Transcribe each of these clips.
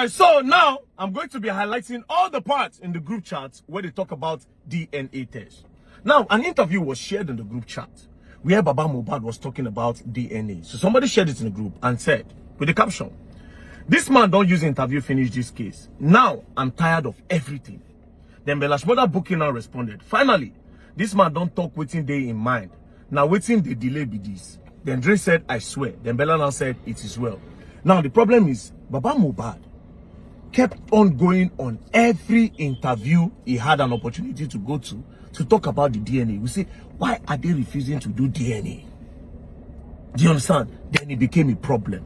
right, so now I'm going to be highlighting all the parts in the group chat where they talk about DNA test. Now, an interview was shared in the group chat where Baba Mohbad was talking about DNA. So somebody shared it in the group and said, with the caption, "This man don't use interview finish this case. Now, I'm tired of everything." Then Bella's mother booking now responded, "Finally, this man don't talk waiting day in mind. Now waiting the delay be this." Then Dre said, "I swear." Then Bella now said, "It is well." Now, the problem is, Baba Mohbad kept on going on every interview he had an opportunity to go to talk about the DNA. We say, why are they refusing to do DNA? Do you understand? Then it became a problem.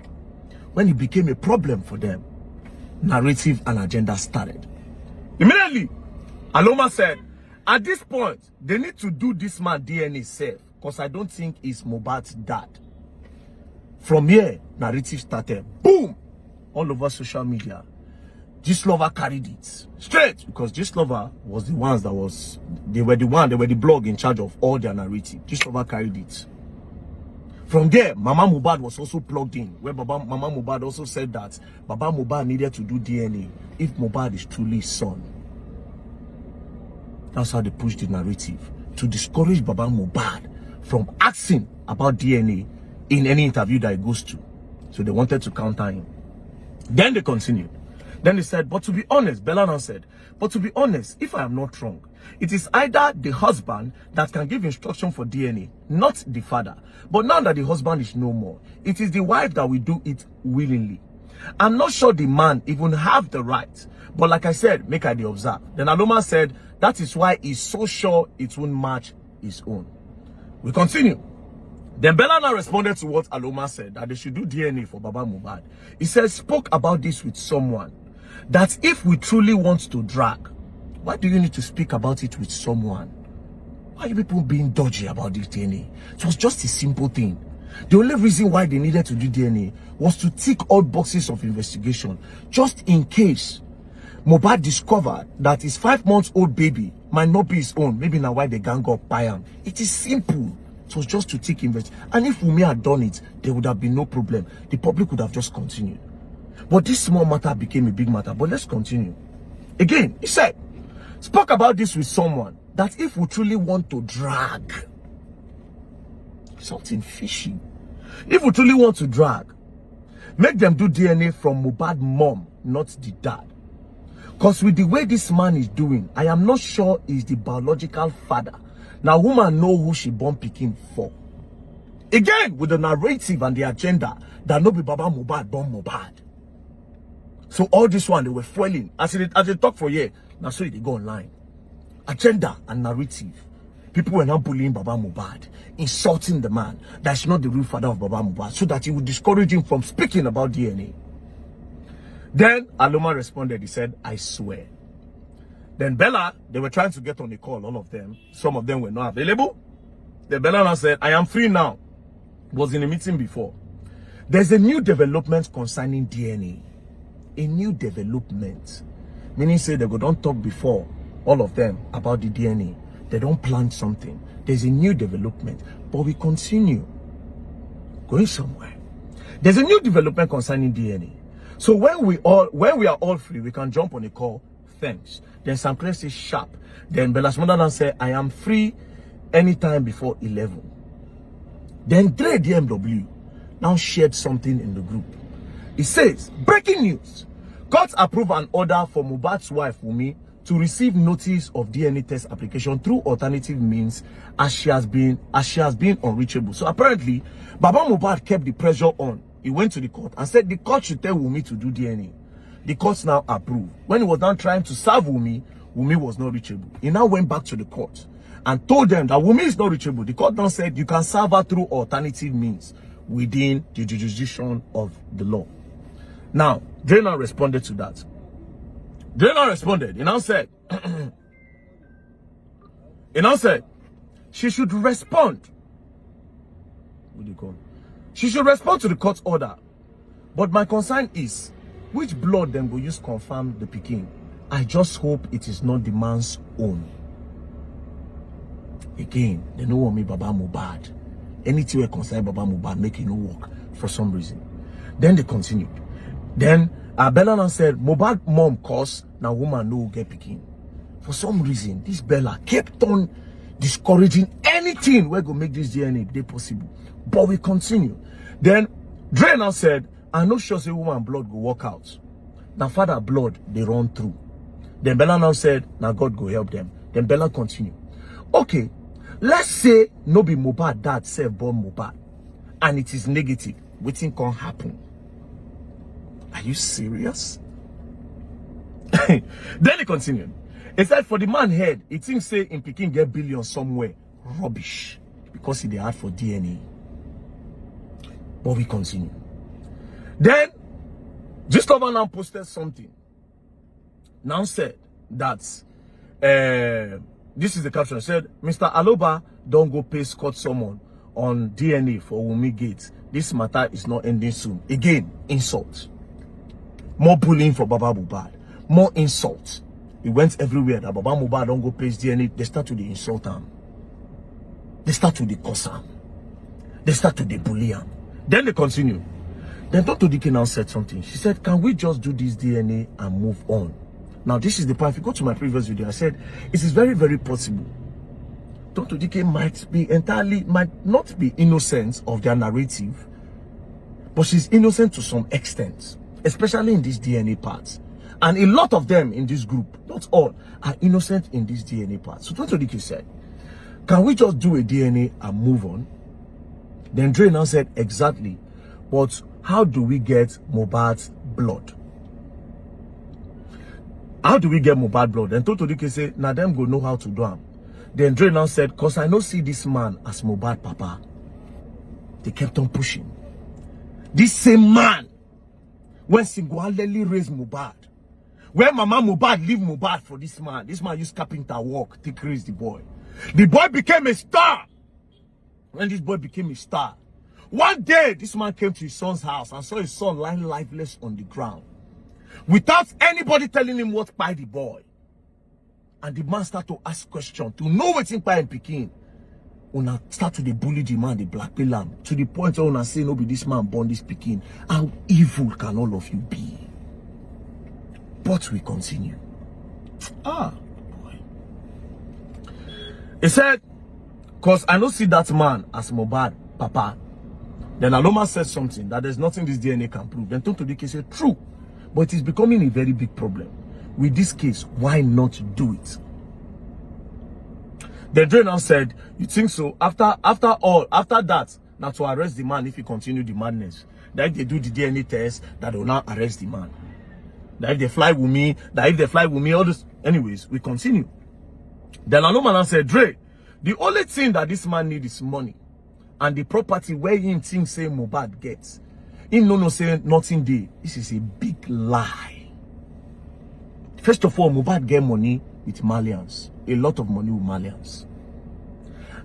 When it became a problem for them, narrative and agenda started. Immediately, Aloma said, at this point, they need to do this man DNA safe, because I don't think he's Mohbad's dad. From here, narrative started. Boom! All over social media. Gistlover carried it straight, because Gistlover was the ones that they were the blog in charge of all their narrative. Gistlover carried it. From there, Mama Mohbad was also plugged in, where Mama Mohbad also said that Baba Mohbad needed to do DNA if Mohbad is truly his son. That's how they pushed the narrative, to discourage Baba Mohbad from asking about DNA in any interview that he goes to. So they wanted to counter him. Then they continued. Then they said, but to be honest, Bella now said, but to be honest, if I am not wrong, it is either the husband that can give instruction for DNA, not the father. But now that the husband is no more, it is the wife that will do it willingly. I'm not sure the man even have the right. But like I said, make I the observe. Then Aloma said, that is why he's so sure it won't match his own. We continue. Then Bella now responded to what Aloma said, that they should do DNA for Baba Mohbad. He said, spoke about this with someone, that if we truly want to drag, why do you need to speak about it with someone? Why are you people being dodgy about this DNA? It was just a simple thing. The only reason why they needed to do DNA was to tick all boxes of investigation, just in case Mohbad discovered that his 5-month-old baby might not be his own. Maybe now why they gang up by him. It is simple. It was just to take investigation. And if Wumi had done it, there would have been no problem. The public would have just continued. But this small matter became a big matter. But let's continue. Again, he said, spoke about this with someone, that if we truly want to drag something fishy, if we truly want to drag, make them do DNA from Mohbad's mom, not the dad. Because with the way this man is doing, I am not sure he's the biological father. Now, woman know who she born Pikin for. Again, with the narrative and the agenda that no be Baba Mohbad born Mohbad. So all this one, they were foiling. As they talk for years, now so they go online. Agenda and narrative. People were now bullying Baba Mohbad, insulting the man. That's not the real father of Baba Mohbad, so that he would discourage him from speaking about DNA. Then Aloma responded, he said, I swear. Then Bella, they were trying to get on the call, all of them. Some of them were not available. Then Bella now said, I am free now. Was in a meeting before. There's a new development concerning DNA. A new development. Meaning say they go don't talk before, all of them, about the DNA. They don't plan something. There's a new development. But we continue. Going somewhere. There's a new development concerning DNA. So when we are all free, we can jump on a call. Thanks. Then Sam Clay says sharp. Then Bella's mother now say, I am free anytime before 11. Then Dre DMW now shared something in the group. It says, breaking news. Court approved an order for Mohbad's wife, Wumi, to receive notice of DNA test application through alternative means as she has been unreachable. So apparently, Baba Mohbad kept the pressure on. He went to the court and said the court should tell Wumi to do DNA. The court now approved. When he was now trying to serve Wumi, Wumi was not reachable. He now went back to the court and told them that Wumi is not reachable. The court now said you can serve her through alternative means within the jurisdiction of the law. Now, Dre now responded to that. Dre now responded. He now said, she should respond. What do you call it? She should respond to the court order. But my concern is, which blood then will use confirm the Pikin? I just hope it is not the man's own. Again, they know what me Baba Mohbad. Anything concern Baba Mohbad make it no work for some reason. Then they continued. Then Bella now said, Mohbad mom cause now woman no get picking. For some reason, this Bella kept on discouraging anything where go make this DNA day possible. But we continue. Then Dre now said, I no sure say woman blood go work out. Now father blood they run through. Then Bella now said, now God go help them. Then Bella continue. Okay, let's say no be Mohbad dad self born Mohbad, and it is negative. Wetin can happen? Are you serious? Then he continued. He said, for the man head, he thinks say in Peking get billions somewhere. Rubbish. Because he dey hard for DNA. But we continue. Then, just over now posted something. Now said that, this is the caption. Said, Mr. Aloba don't go pay Scott someone on DNA for Wumi Gates. This matter is not ending soon. Again, insult. More bullying for Baba Mohbad. More insult. It went everywhere that Baba Mohbad don't go pay his DNA. They start to the insult him. They start to the curse him. They start to the bully him. Then they continue. Then Dr. Dike now said something. She said, can we just do this DNA and move on? Now, this is the part. If you go to my previous video, I said, it is very, very possible. Dr. Dike might not be innocent of their narrative, but she's innocent to some extent, especially in this DNA part. And a lot of them in this group, not all, are innocent in this DNA part. So Dr. Dike said, can we just do a DNA and move on? Then Dre now said, exactly. But how do we get Mohbad's blood? How do we get Mohbad blood? Then Dr. Dike said, now them go know how to do them. Then Dre now said, because I don't see this man as Mohbad papa. They kept on pushing. This same man, when single-handedly raised Mohbad, when Mama Mohbad leave Mohbad for this man used carpenter work to raise the boy. The boy became a star. When this boy became a star, one day this man came to his son's house and saw his son lying lifeless on the ground, without anybody telling him what by the boy. And the man started to ask questions to know what's in by Peking. Una start to bully the man, the blackmail him, to the point where una say no be this man born this Peking. How evil can all of you be? But we continue. Ah, boy. He said, because I don't see that man as Mohbad papa. Then Aloma said something that there's nothing this DNA can prove. Then Dr. Dike said, true, but it is becoming a very big problem. With this case, why not do it? The Dre now said, you think so? After that, now to arrest the man if he continue the madness. That if they do the DNA test, that they will now arrest the man. That if they fly Wumi, all this. Anyways, we continue. Then Aloma now said, Dre, the only thing that this man needs is money. And the property where him think say Mohbad gets. Him no say nothing there. This is a big lie. First of all, Mohbad get money with Malians. A lot of money with Malians.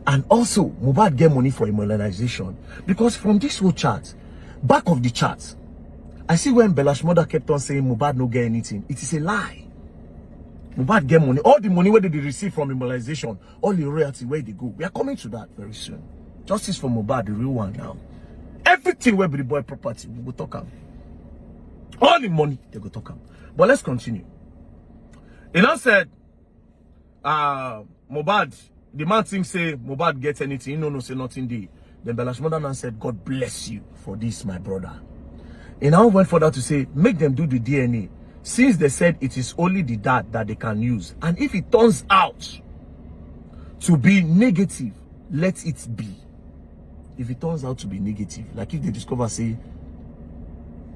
And also, Mohbad get money for immunization. Because from this whole chart, back of the chart, I see when Bella's mother kept on saying Mohbad no get anything. It is a lie. Mohbad get money. All the money where they receive from immunization, all the royalty where they go. We are coming to that very soon. Justice for Mohbad, the real one now. Everything where the boy property, we will talk about. All the money, they go talk about. But let's continue. He now said, Mohbad, the man thinks say Mohbad gets anything, no say nothing there. Then Bella's mother now said, God bless you for this, my brother. He now went further to say, make them do the DNA. Since they said it is only the dad that they can use. And if it turns out to be negative, let it be. If it turns out to be negative, like if they discover, say,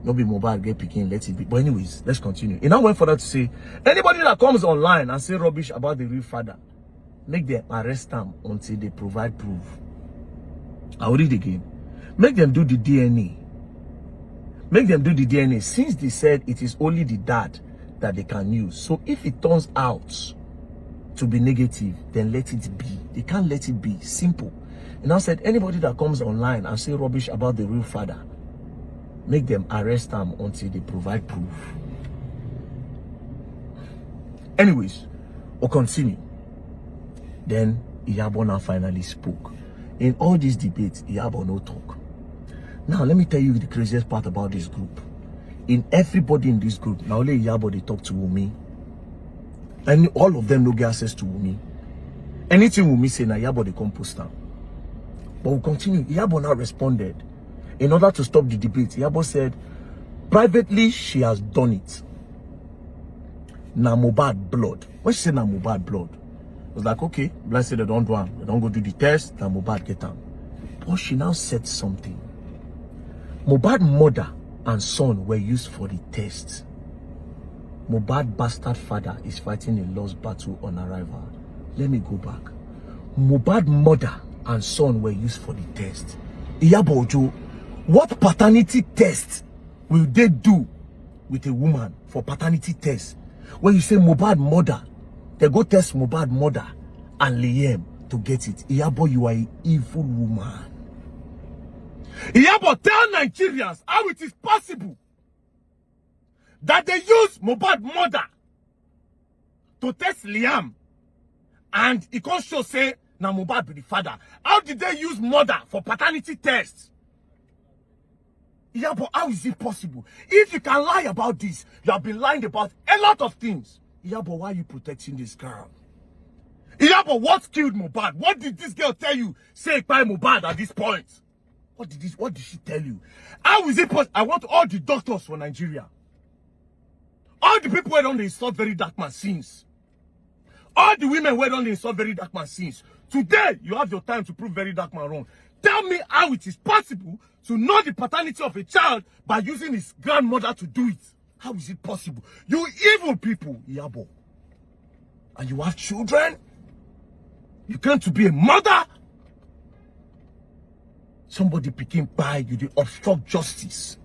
no be Mohbad get picking, let it be. But anyways, let's continue. He now went further to say, anybody that comes online and say rubbish about the real father, make them arrest them until they provide proof. I'll read again. Make them do the DNA. Make them do the DNA since they said it is only the dad that they can use. So if it turns out to be negative, then let it be. They can't let it be. Simple. And now said, anybody that comes online and say rubbish about the real father, make them arrest them until they provide proof. Anyways, we'll continue. Then Iyabo now finally spoke. In all these debates, Iyabo no talk. Now, let me tell you the craziest part about this group. in everybody in this group, now only Iyabo they talk to Wumi. And all of them no get access to Wumi. Anything Wumi say, now Iyabo they come post down. But we continue. Iyabo now responded. In order to stop the debate, Iyabo said, privately, she has done it. Na Mohbad blood. When she said na Mohbad blood, I was like, okay, let's say they don't do them. They don't go do the test, na Mohbad get them. But she now said something. Mohbad mother and son were used for the test. Mohbad bastard father is fighting a lost battle on arrival. Let me go back. Mohbad mother and son were used for the test. Iyabo Ojo, what paternity test will they do with a woman for paternity test? When you say Mohbad mother, they go test Mohbad mother and Liam to get it. Iyabo, you are an evil woman. Iyabo, tell Nigerians how it is possible that they use Mohbad mother to test Liam, and it can't show say now Mohbad be the father. How did they use mother for paternity tests? Iyabo, how is it possible? If you can lie about this, you have been lying about a lot of things. Iyabo, why are you protecting this girl? Iyabo, what killed Mohbad? What did this girl tell you? Say by Mohbad at this point. What did she tell you? How is it possible? I want all the doctors for Nigeria. All the people who don't insult Verydarkman since. All the women who don't insult Verydarkman since. Today, you have your time to prove Verydarkman wrong. Tell me how it is possible to know the paternity of a child by using his grandmother to do it. How is it possible? You evil people, Iyabo. And you have children? You claim to be a mother? Somebody became by you, they obstruct justice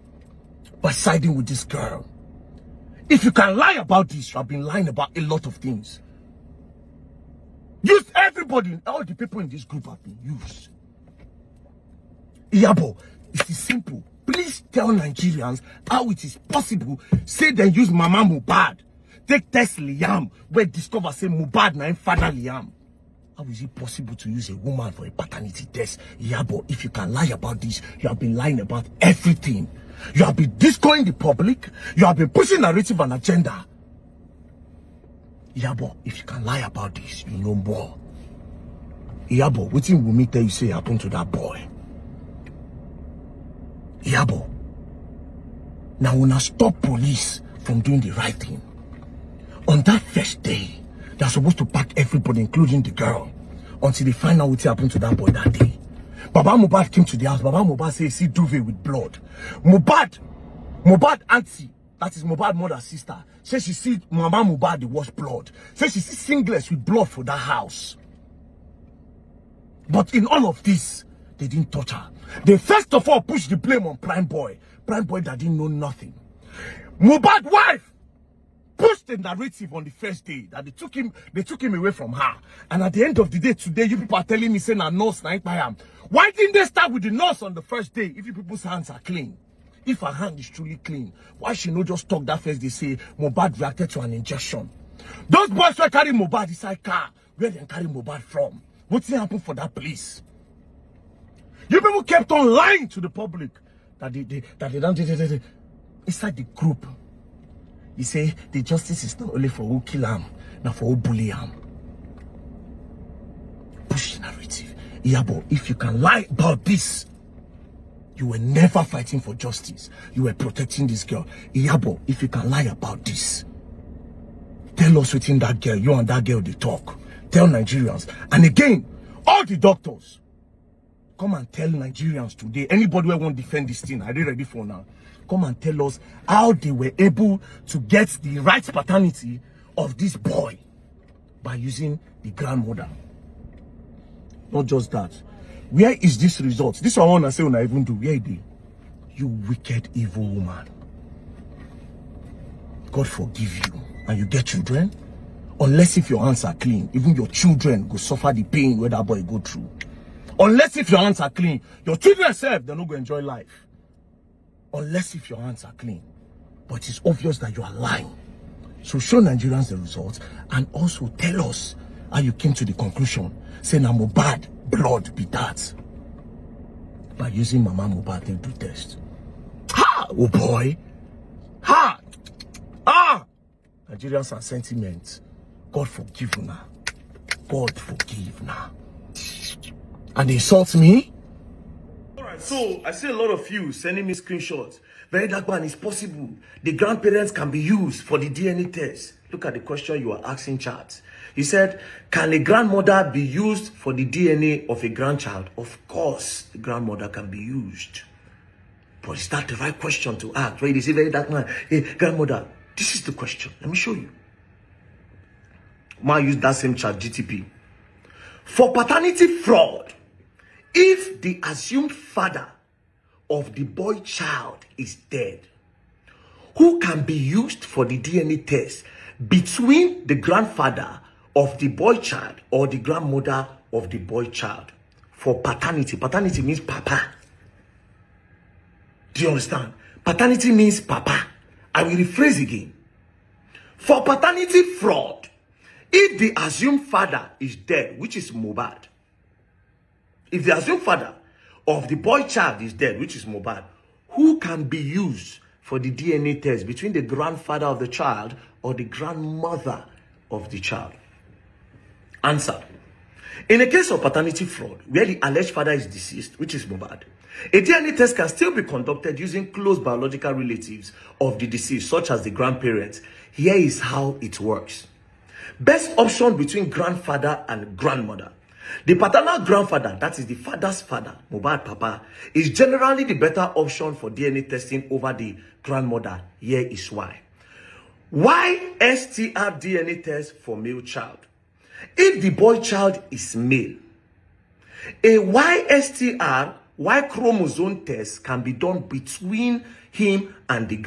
by siding with this girl. If you can lie about this, you have been lying about a lot of things. Use everybody, all the people in this group have been used. Iyabo, it is simple. Please tell Nigerians how it is possible. Say they use Mama Mohbad. Take test Liam, where discover say Mohbad na him father Liam. How is it possible to use a woman for a paternity test? Iyabo, if you can lie about this, you have been lying about everything. You have been destroying the public. You have been pushing narrative and agenda. Iyabo, if you can lie about this, you know more. Iyabo, what thing Wumi tell you say happened to that boy? Iyabo, now when I stop police from doing the right thing, on that first day, they're supposed to pack everybody, including the girl, until they find out what happened to that boy that day. Baba Mohbad came to the house. Baba Mohbad said, see duvet with blood. Mohbad auntie, that is Mohbad mother's sister, says she see Mama Mohbad they wash blood. Says she see singlets with blood for that house. But in all of this, they didn't touch her. They first of all pushed the blame on Prime Boy. Prime Boy that didn't know nothing. Mohbad's wife pushed the narrative on the first day that they took him away from her. And at the end of the day today, you people are telling me saying a nurse na I am. Why didn't they start with the nurse on the first day if you people's hands are clean? If her hand is truly clean, why she no just talk that first day say Mohbad reacted to an injection? Those boys were carrying Mohbad inside car. Where they carry Mohbad from? What's happened for that police? You people kept on lying to the public that they don't inside the group. You say the justice is not only for who kill him, not for who bully him. Push the narrative. Iyabo, if you can lie about this, you were never fighting for justice. You were protecting this girl. Iyabo, if you can lie about this, tell us within that girl, you and that girl, they talk. Tell Nigerians. And again, all the doctors, come and tell Nigerians today, anybody who won't defend this thing, are they ready for now? Come and tell us how they were able to get the right paternity of this boy by using the grandmother. Not just that. Where is this result? This one I want to say when I even do. Where is it? You wicked, evil woman. God forgive you. And you get children? Unless if your hands are clean, even your children go suffer the pain where that boy go through. Unless if your hands are clean, your children self, they're not going to enjoy life. Unless if your hands are clean. But it's obvious that you are lying. So show Nigerians the results and also tell us how you came to the conclusion. Say na Mohbad blood be that. By using Mama Mohbad to do test. Ha! Oh boy. Ha! Ah! Nigerians are sentiment. God forgive you now. God forgive now. And they insult me? Alright, so I see a lot of you sending me screenshots. Verydarkman, is possible. The grandparents can be used for the DNA test. Look at the question you are asking, chat. He said, can a grandmother be used for the DNA of a grandchild? Of course, the grandmother can be used. But is that the right question to ask? Right? They say, Verydarkman, hey, grandmother, this is the question. Let me show you. Might use that same chat GTP. For paternity fraud, if the assumed father of the boy child is dead, who can be used for the DNA test between the grandfather of the boy child or the grandmother of the boy child? For paternity. Paternity means papa. Do you understand? Paternity means papa. I will rephrase again. For paternity fraud, if the assumed father is dead, which is Mohbad, if the assumed father of the boy child is dead, which is Mohbad, who can be used for the DNA test between the grandfather of the child or the grandmother of the child? Answer. In a case of paternity fraud, where the alleged father is deceased, which is Mohbad, a DNA test can still be conducted using close biological relatives of the deceased, such as the grandparents. Here is how it works. Best option between grandfather and grandmother. The paternal grandfather, that is the father's father, Mohbad Papa, is generally the better option for DNA testing over the grandmother. Here is why. Why STR DNA test for male child? If the boy child is male, a YSTR, Y chromosome test can be done between him and the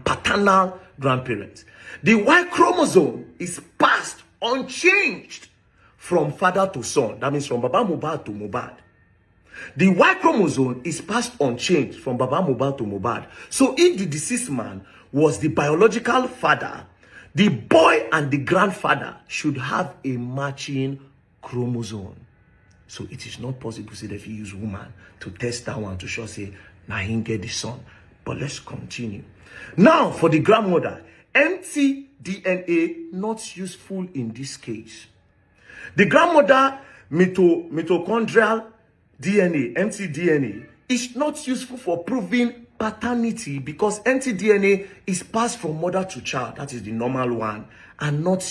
paternal grandparents. The Y chromosome is passed unchanged from father to son. That means from Baba Mohbad to Mohbad. The Y chromosome is passed unchanged from Baba Mohbad to Mohbad. So if the deceased man was the biological father, the boy and the grandfather should have a matching chromosome. So it is not possible to say that if you use woman to test that one to show say now he get the son. But let's continue. Now for the grandmother, empty DNA not useful in this case. The grandmother mitochondrial DNA, empty DNA, is not useful for proving paternity because empty DNA is passed from mother to child. That is the normal one, and not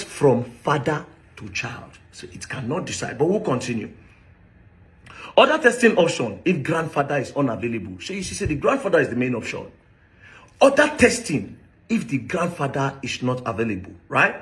from father to child. So it cannot decide. But we'll continue. Other testing option if grandfather is unavailable. So you see, the grandfather is the main option. Other testing if the grandfather is not available, right?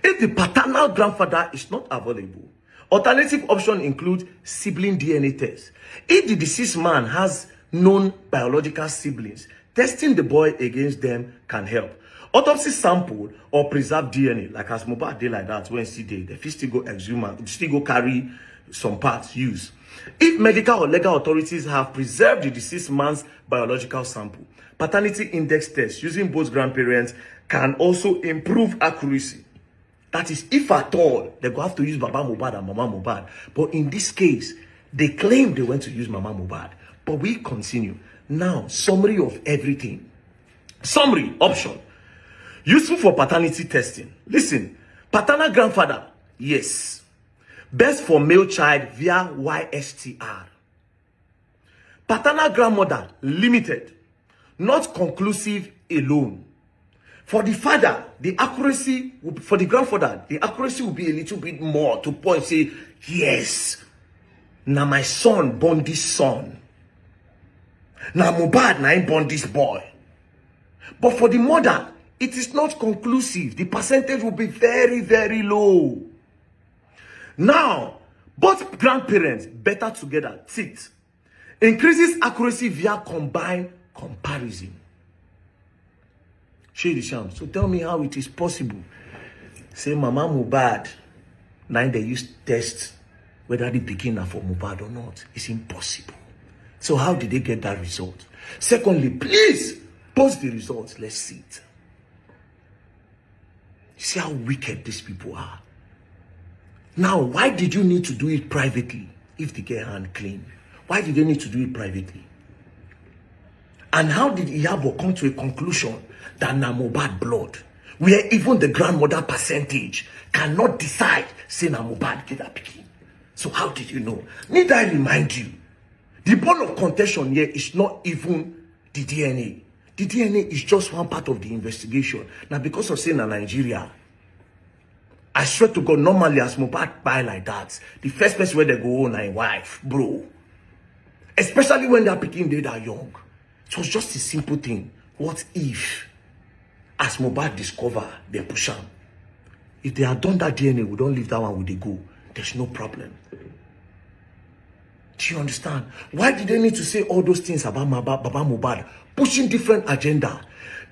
If the paternal grandfather is not available, alternative option include sibling DNA test. If the deceased man has known biological siblings, testing the boy against them can help. Autopsy sample or preserved DNA, like as Mohbad did like that, when still the fish still go exhume, still go carry some parts use. If medical or legal authorities have preserved the deceased man's biological sample, paternity index test using both grandparents can also improve accuracy. That is, if at all, they go have to use Baba Mohbad and Mama Mohbad. But in this case, they claim they went to use Mama Mohbad. But we continue. Now, summary of everything. Summary, option. Useful for paternity testing. Listen, paternal grandfather, yes. Best for male child via YSTR. Paternal grandmother, limited. Not conclusive alone. For the father, the accuracy, for the grandfather, the accuracy will be a little bit more to point, say, yes, now my son born this son. Now Mohbad, now I born this boy. But for the mother, it is not conclusive. The percentage will be very, very low. Now, both grandparents better together, sit. Increases accuracy via combined comparison. Show the sham. So tell me how it is possible. Say Mama Mohbad, now they use test whether the beginner for Mohbad or not. It's impossible. So how did they get that result? Secondly, please post the results. Let's see it. See how wicked these people are. Now, why did you need to do it privately if they get hand clean? Why did they need to do it privately? And how did Iyabo come to a conclusion that na Mohbad blood, where even the grandmother percentage cannot decide say na Mohbad get that pikin? So how did you know? Need I remind you, the bone of contention here is not even the DNA. The DNA is just one part of the investigation. Now, because of saying in Nigeria, I swear to God, normally as Mohbad buy like that, the first person where they go on na wife, bro. Especially when they're picking they that young. It was just a simple thing. What if, as Mohbad discover, they push him? If they had done that DNA, we don't leave that one with the go. There's no problem. Do you understand? Why did they need to say all those things about Baba Mohbad? Pushing different agenda.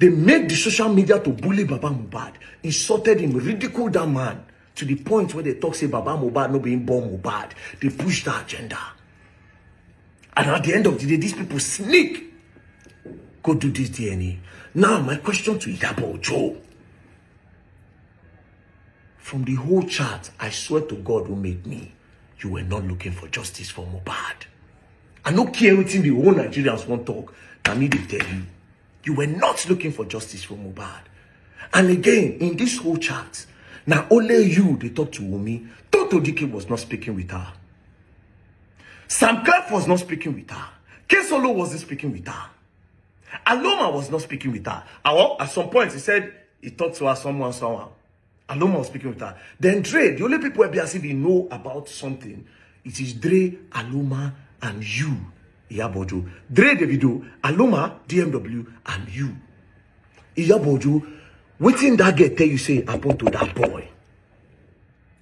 They made the social media to bully Baba Mohbad, insulted him, ridiculed that man, to the point where they talk say Baba Mohbad not being born Mohbad. They push that agenda. And at the end of the day, these people sneak. Go do this DNA. Now, my question to Iyabo Ojo. From the whole chat, I swear to God who made me, you were not looking for justice for Mohbad. I don't care what the whole Nigerians want to talk. I need to tell you, you were not looking for justice for Mohbad. And again, in this whole chat, now only you, they talk to Wumi. Toto Dike was not speaking with her. Sam Clark was not speaking with her. Kesolo wasn't speaking with her. Aloma was not speaking with her. At some point, he said he talked to her somehow. Aloma was speaking with her. Then Dre, the only people who be as if he know about something, it is Dre, Aloma, and you, Iyabo Ojo. Dre, Davido, Aloma, DMW, and you. Iyabo Ojo, waiting that girl tell you say happen to that boy.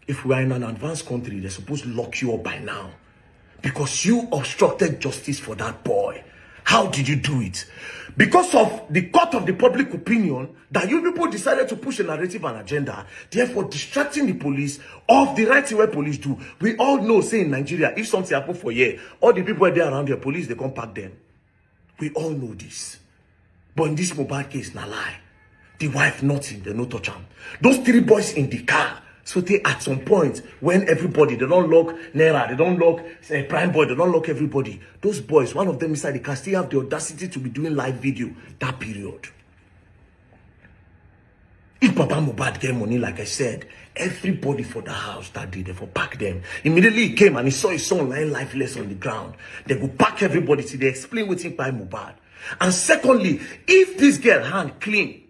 If we are in an advanced country, they're supposed to lock you up by now. Because you obstructed justice for that boy. How did you do it? Because of the court of the public opinion that you people decided to push a narrative and agenda, therefore distracting the police of the right thing where police do. We all know, say in Nigeria, if something happen for here, all the people there around the police, they come pack them. We all know this. But in this Mohbad case, na lie. The wife nothing, they no touch him. Those three boys in the car, so they at some point, when everybody, they don't lock Naira, they don't lock Prime Boy, they don't lock everybody. Those boys, one of them inside the car, still have the audacity to be doing live video that period. If Papa Mohbad get money, like I said, everybody for the house that day, they for pack them. Immediately he came and he saw his son lying lifeless on the ground. They go pack everybody till they explain what he by Mohbad. And secondly, if this girl hand clean,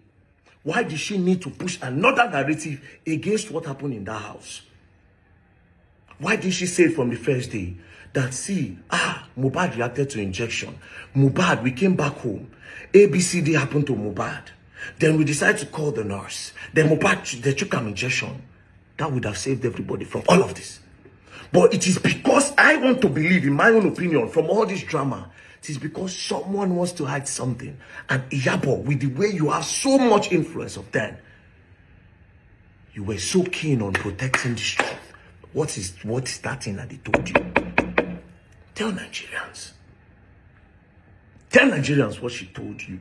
why did she need to push another narrative against what happened in that house? Why did she say from the first day that, see, Mohbad reacted to injection. Mohbad, we came back home. ABCD happened to Mohbad. Then we decided to call the nurse. Then Mohbad, they took an injection. That would have saved everybody from all of this. But it is because I want to believe, in my own opinion, from all this drama, it is because someone wants to hide something. And Iyabo, with the way you have so much influence of them, you were so keen on protecting this truth. What is that thing that they told you? Tell Nigerians. Tell Nigerians what she told you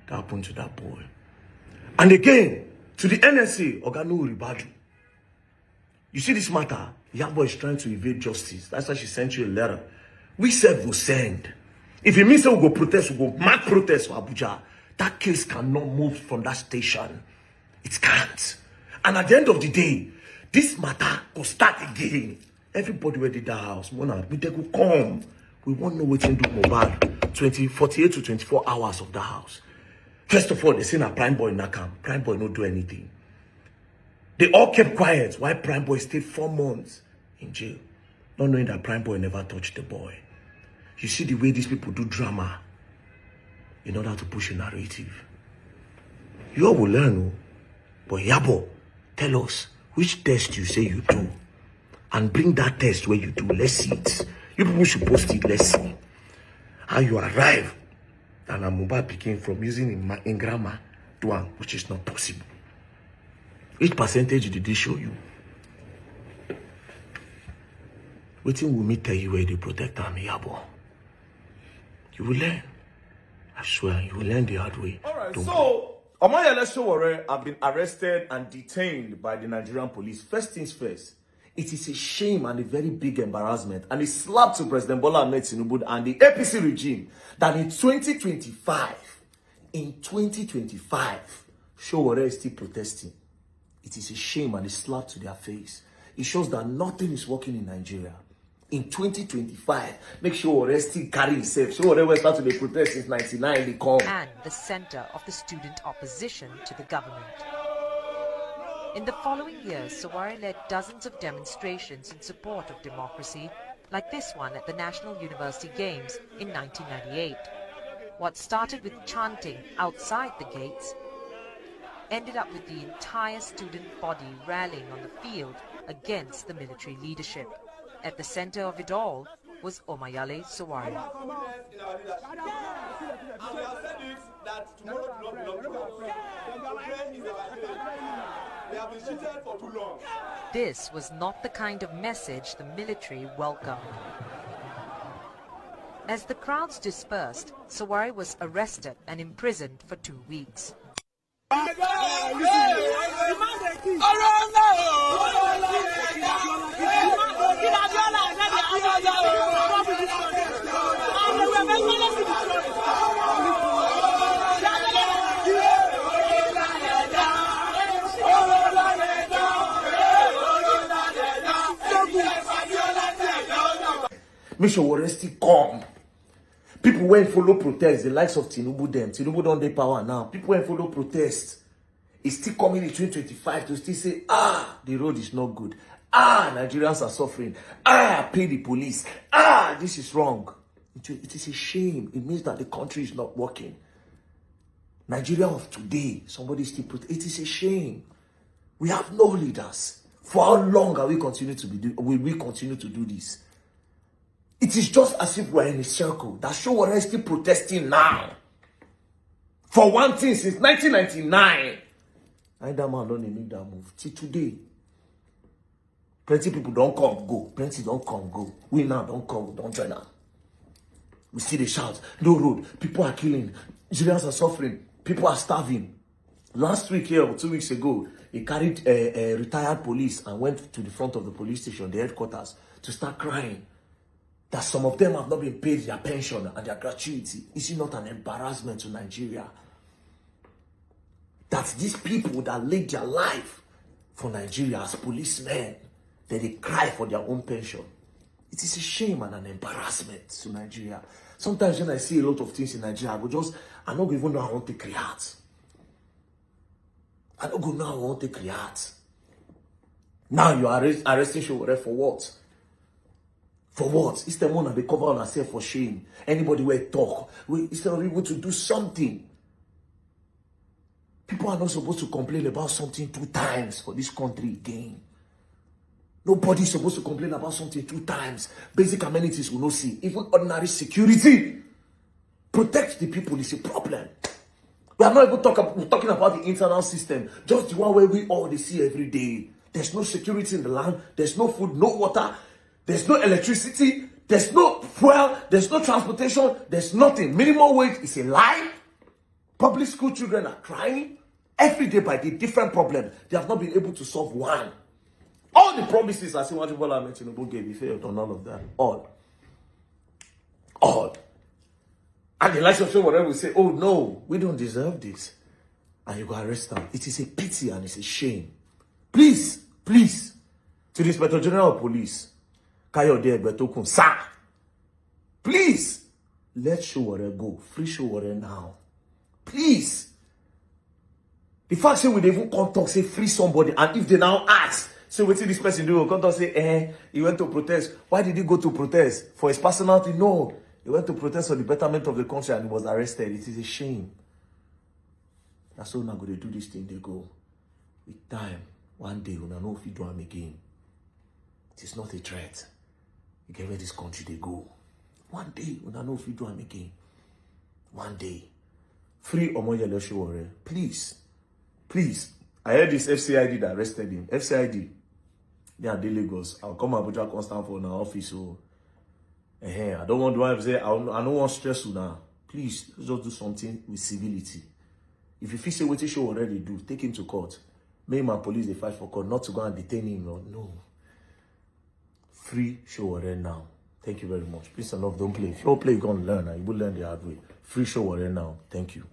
that happened to that boy. And again, to the NSA, Oganu Ribadu. You see this matter? Iyabo is trying to evade justice. That's why she sent you a letter. We said we'll send. If it means that we'll go protest, we'll go mad protest for Abuja. That case cannot move from that station. It can't. And at the end of the day, this matter will start again. Everybody who did that house, we will come. We won't know what to do Mohbad. 48 to 24 hours of the house. First of all, they say a Prime Boy in that camp. Prime Boy don't do anything. They all kept quiet while Prime Boy stayed 4 months in jail. Not knowing that Prime Boy never touched the boy. You see the way these people do drama in order to push a narrative. You all will learn, but Iyabo, tell us which test you say you do. And bring that test where you do. Let's see it. You people should post it. Let's see how you arrive. And Mohbad became from using in grammar to one, which is not possible. Which percentage did they show you? Waiting will me tell you where they protect them, Iyabo. You will learn. I swear, you will learn the hard way. Alright, so Sowore have been arrested and detained by the Nigerian police. First things first, It is a shame and a very big embarrassment and a slap to President Bola Ahmed Tinubu and the APC regime that in 2025, Sowore is still protesting. It is a shame and a slap to their face. It shows that nothing is working in Nigeria. In 2025, make sure Sowore still carry himself. Sowore will start to be protest since 99, they come. And the center of the student opposition to the government. In the following years, Sowore led dozens of demonstrations in support of democracy, like this one at the National University Games in 1998. What started with chanting outside the gates ended up with the entire student body rallying on the field against the military leadership. At the center of it all was Omayale Sowore. This was not the kind of message the military welcomed. As the crowds dispersed, Sowore was arrested and imprisoned for 2 weeks. Make sure we still come. People went follow protest, the likes of Tinubu them. Tinubu don't dey power now. People went follow protest. It's still coming in 2025 to still say, the road is not good. Nigerians are suffering. Pay the police. This is wrong. It is a shame. It means that the country is not working. Nigeria of today, somebody still protest. It is a shame. We have no leaders. For how long are we continue to will we continue to do this? It is just as if we're in a circle. That Sowore is still protesting now. For one thing, since 1999. And that man don't need that move. Till today. Plenty people don't come, go. Plenty don't come, go. We now don't come, don't join us. We see the shout. No road. People are killing. Nigerians are suffering. People are starving. Last week here, or 2 weeks ago, he carried a retired police and went to the front of the police station, the headquarters, to start crying that some of them have not been paid their pension and their gratuity. Is it not an embarrassment to Nigeria? That these people that laid their life for Nigeria as policemen, that they cry for their own pension. It is a shame and an embarrassment to Nigeria. Sometimes when I see a lot of things in Nigeria, I don't even know how I want to create. I don't know how I want to create. Now you are arresting Sowore for what? For what? Instead of they cover on ourselves for shame. Anybody will talk. Instead of able to do something. People are not supposed to complain about something 2 times for this country again. Nobody is supposed to complain about something 2 times. Basic amenities will not see. Even ordinary security. Protect the people is a problem. We are not even talking about the internal system. Just the one where we all see every day. There's no security in the land. There's no food, no water. There's no electricity. There's no fuel. There's no transportation. There's nothing. Minimum wage is a lie. Public school children are crying. Every day by the different problem. They have not been able to solve one. All the promises I see what people are mentioning gave, he failed on all of that. All. And the likes of Sowore will say, oh no, we don't deserve this. And you go arrest them. It is a pity and it's a shame. Please, to the Inspector General of Police, Kayode Egbetokun, sir, please, let Sowore go. Free Sowore now. Please. The fact that we even come talk, say free somebody, and if they now ask, say what did this person do? Come talk, say, he went to protest. Why did he go to protest? For his personality? No. He went to protest for the betterment of the country and he was arrested. It is a shame. That's how we're going to do this thing. They go. With time, one day, we'll know if you do them again. It is not a threat. You get where this country they go. One day, we'll know if you do them again. One day. Free Omoyele Sowore. Please. I heard this FCID that arrested him. FCID. They are the Lagos. I'll come Abuja constant for our office. So, I don't want to say, I don't want stress you now. Please, let's just do something with civility. If you feel say what you show already do, take him to court. Make my police they fight for court, not to go and detain him. No. Free Sowore now. Thank you very much. Peace and love. Don't play. If you don't play, you're going to learn. And you will learn the hard way. Free Sowore now. Thank you.